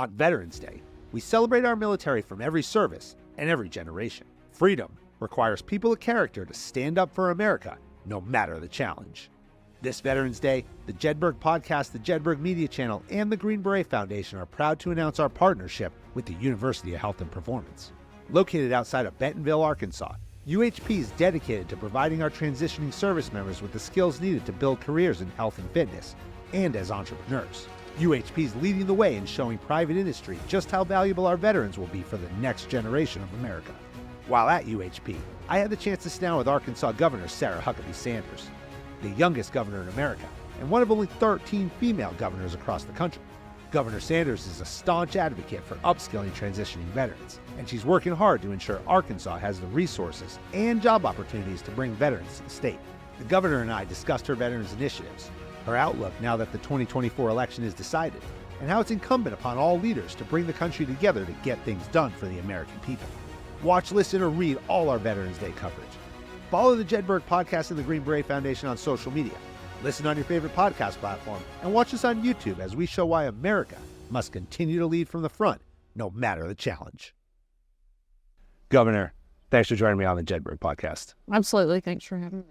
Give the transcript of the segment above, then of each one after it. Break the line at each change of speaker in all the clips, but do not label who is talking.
On Veterans Day, we celebrate our military from every service and every generation. Freedom requires people of character to stand up for America, no matter the challenge. This Veterans Day, the Jedburgh Podcast, the Jedburgh Media Channel, and the Green Beret Foundation are proud to announce our partnership with the University of Health and Performance. Located outside of Bentonville, Arkansas, UHP is dedicated to providing our transitioning service members with the skills needed to build careers in health and fitness, and as entrepreneurs. UHP is leading the way in showing private industry just how valuable our veterans will be for the next generation of America. While at UHP, I had the chance to sit down with Arkansas Governor Sarah Huckabee Sanders, the youngest governor in America, and one of only 13 female governors across the country. Governor Sanders is a staunch advocate for upskilling transitioning veterans, and she's working hard to ensure Arkansas has the resources and job opportunities to bring veterans to the state. The governor and I discussed her veterans initiatives, her outlook now that the 2024 election is decided, and how it's incumbent upon all leaders to bring the country together to get things done for the American people. Watch, listen, or read all our Veterans Day coverage. Follow the Jedburgh Podcast and the Green Beret Foundation on social media. Listen on your favorite podcast platform, and watch us on YouTube as we show why America must continue to lead from the front, no matter the challenge. Governor, thanks for joining me on the Jedburgh Podcast.
Absolutely. Thanks for having me.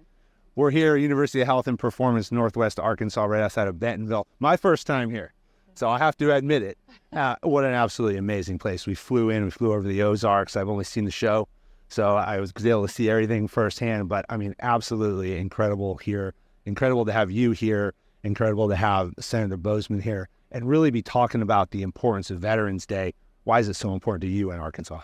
We're here at University of Health and Performance, Northwest Arkansas, right outside of Bentonville. My first time here, so I have to admit it. What an absolutely amazing place. We flew over the Ozarks. I've only seen the show, so I was able to see everything firsthand. But I mean, absolutely incredible here. Incredible to have you here. Incredible to have Senator Bozeman here and really be talking about the importance of Veterans Day. Why is it so important to you in Arkansas?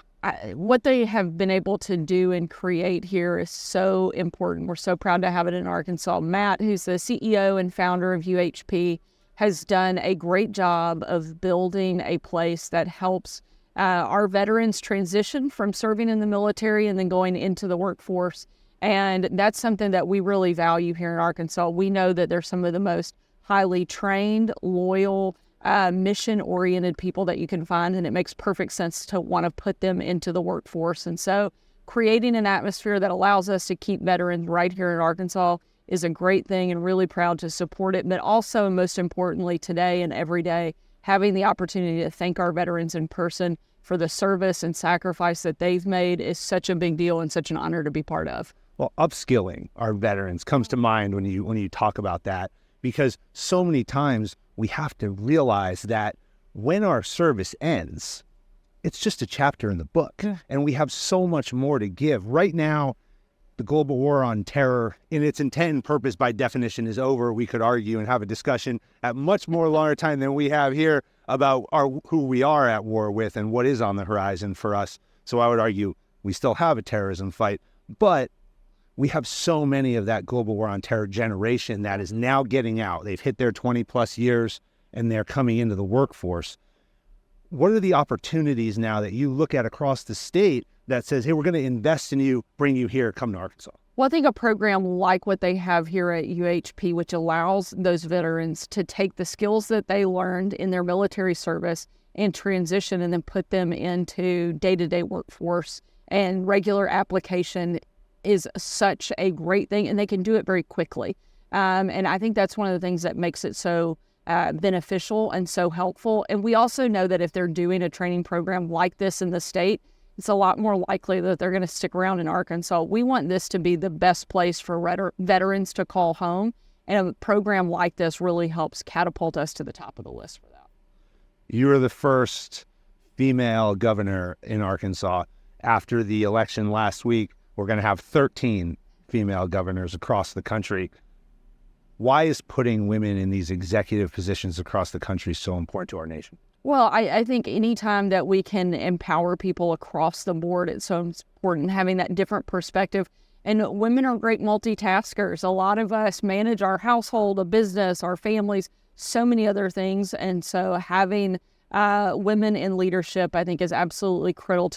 What they have been able to do and create here is so important. We're so proud to have it in Arkansas. Matt, who's the CEO and founder of UHP, has done a great job of building a place that helps our veterans transition from serving in the military and then going into the workforce. And that's something that we really value here in Arkansas. We know that they're some of the most highly trained, loyal, mission-oriented people that you can find, and it makes perfect sense to want to put them into the workforce. And so creating an atmosphere that allows us to keep veterans right here in Arkansas is a great thing, and really proud to support it. But also, most importantly, today and every day, having the opportunity to thank our veterans in person for the service and sacrifice that they've made is such a big deal and such an honor to be part of.
Well, upskilling our veterans comes to mind when you talk about that, because so many times we have to realize that when our service ends, it's just a chapter in the book. Yeah. And we have so much more to give. Right now, the global war on terror, in its intent and purpose by definition, is over. We could argue and have a discussion at much more longer time than we have here about who we are at war with and what is on the horizon for us. So I would argue we still have a terrorism fight, but we have so many of that global war on terror generation that is now getting out. They've hit their 20 plus years and they're coming into the workforce. What are the opportunities now that you look at across the state that says, hey, we're going to invest in you, bring you here, come to Arkansas?
Well, I think a program like what they have here at UHP, which allows those veterans to take the skills that they learned in their military service and transition and then put them into day-to-day workforce and regular application is such a great thing, and they can do it very quickly. And I think that's one of the things that makes it so beneficial and so helpful. And we also know that if they're doing a training program like this in the state, it's a lot more likely that they're going to stick around in Arkansas. We want this to be the best place for veterans to call home, and a program like this really helps catapult us to the top of the list for that.
You were the first female governor in Arkansas. After the election last week, we're going to have 13 female governors across the country. Why is putting women in these executive positions across the country so important to our nation?
Well, I think anytime that we can empower people across the board, it's so important having that different perspective. And women are great multitaskers. A lot of us manage our household, a business, our families, so many other things. And so having women in leadership, I think, is absolutely critical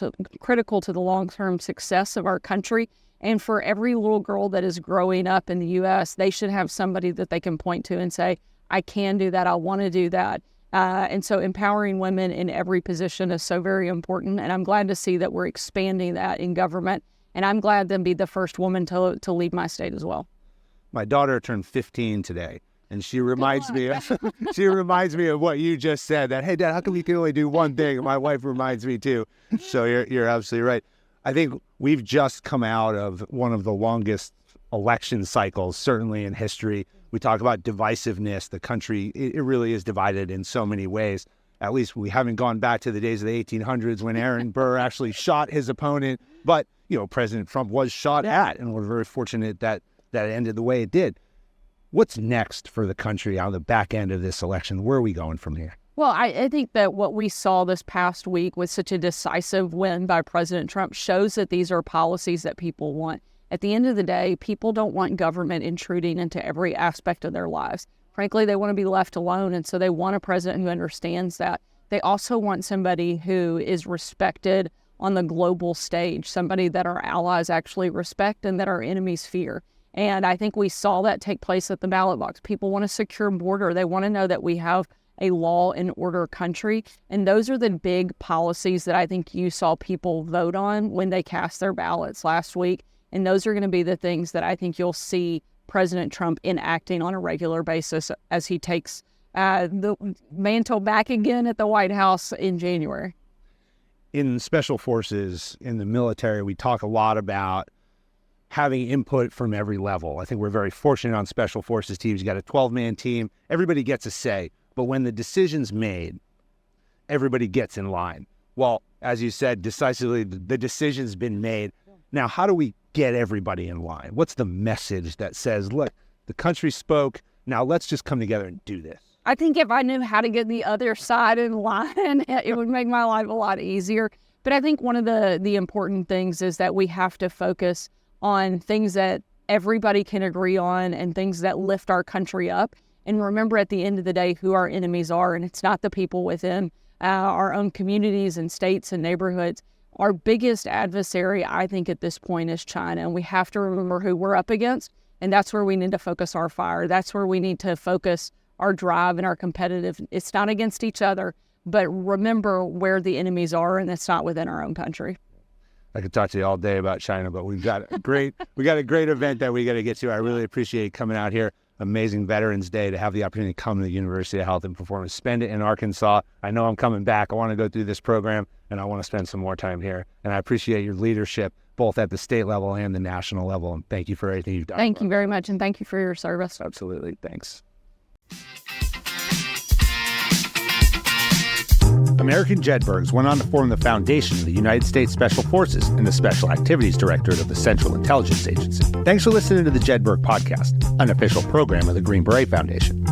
to the long-term success of our country. And for every little girl that is growing up in the U.S., they should have somebody that they can point to and say, I can do that, I want to do that. And so empowering women in every position is so very important. And I'm glad to see that we're expanding that in government. And I'm glad to be the first woman to lead my state as well.
My daughter turned 15 today. And she reminds me of what you just said, that, hey, Dad, how come you can only do one thing? And my wife reminds me too. So you're absolutely right. I think we've just come out of one of the longest election cycles, certainly in history. We talk about divisiveness. The country, it really is divided in so many ways. At least we haven't gone back to the days of the 1800s when Aaron Burr actually shot his opponent. But, President Trump was shot at, and we're very fortunate that it ended the way it did. What's next for the country on the back end of this election? Where are we going from here?
Well, I think that what we saw this past week with such a decisive win by President Trump shows that these are policies that people want. At the end of the day, people don't want government intruding into every aspect of their lives. Frankly, they want to be left alone, and so they want a president who understands that. They also want somebody who is respected on the global stage, somebody that our allies actually respect and that our enemies fear. And I think we saw that take place at the ballot box. People want a secure border. They want to know that we have a law and order country. And those are the big policies that I think you saw people vote on when they cast their ballots last week. And those are going to be the things that I think you'll see President Trump enacting on a regular basis as he takes the mantle back again at the White House in January.
In special forces, in the military, we talk a lot about having input from every level. I think we're very fortunate on special forces teams. You got a 12-man team. Everybody gets a say. But when the decision's made, everybody gets in line. Well, as you said, decisively, the decision's been made. Now, how do we get everybody in line? What's the message that says, look, the country spoke. Now let's just come together and do this?
I think if I knew how to get the other side in line, it would make my life a lot easier. But I think one of the important things is that we have to focus on things that everybody can agree on and things that lift our country up. And remember at the end of the day who our enemies are, and it's not the people within our own communities and states and neighborhoods. Our biggest adversary, I think, at this point is China, and we have to remember who we're up against, and that's where we need to focus our fire. That's where we need to focus our drive and our competitive. It's not against each other, but remember where the enemies are, and it's not within our own country.
I could talk to you all day about China, but we've got a great event that we got to get to. I really appreciate you coming out here. Amazing Veterans Day, to have the opportunity to come to the University of Health and Performance, spend it in Arkansas. I know I'm coming back. I want to go through this program, and I want to spend some more time here. And I appreciate your leadership, both at the state level and the national level. And thank you for everything you've done.
Thank you very much, and thank you for your service.
Absolutely. Thanks. American Jedburghs went on to form the foundation of the United States Special Forces and the Special Activities Directorate of the Central Intelligence Agency. Thanks for listening to the Jedburgh Podcast, an official program of the Green Beret Foundation.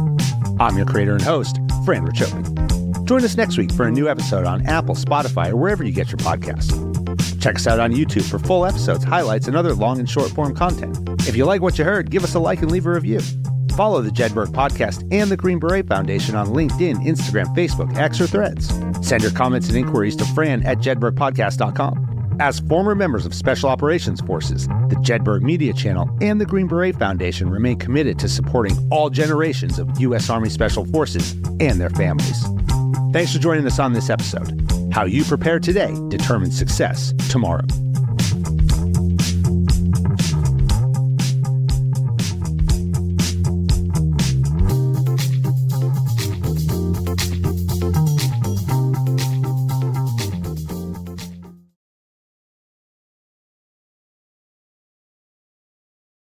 I'm your creator and host, Fran Rachopi. Join us next week for a new episode on Apple, Spotify, or wherever you get your podcasts. Check us out on YouTube for full episodes, highlights, and other long and short form content. If you like what you heard, give us a like and leave a review. Follow the Jedburgh Podcast and the Green Beret Foundation on LinkedIn, Instagram, Facebook, X, or Threads. Send your comments and inquiries to fran@jedburghpodcast.com. As former members of Special Operations Forces, the Jedburgh Media Channel and the Green Beret Foundation remain committed to supporting all generations of U.S. Army Special Forces and their families. Thanks for joining us on this episode. How you prepare today determines success tomorrow.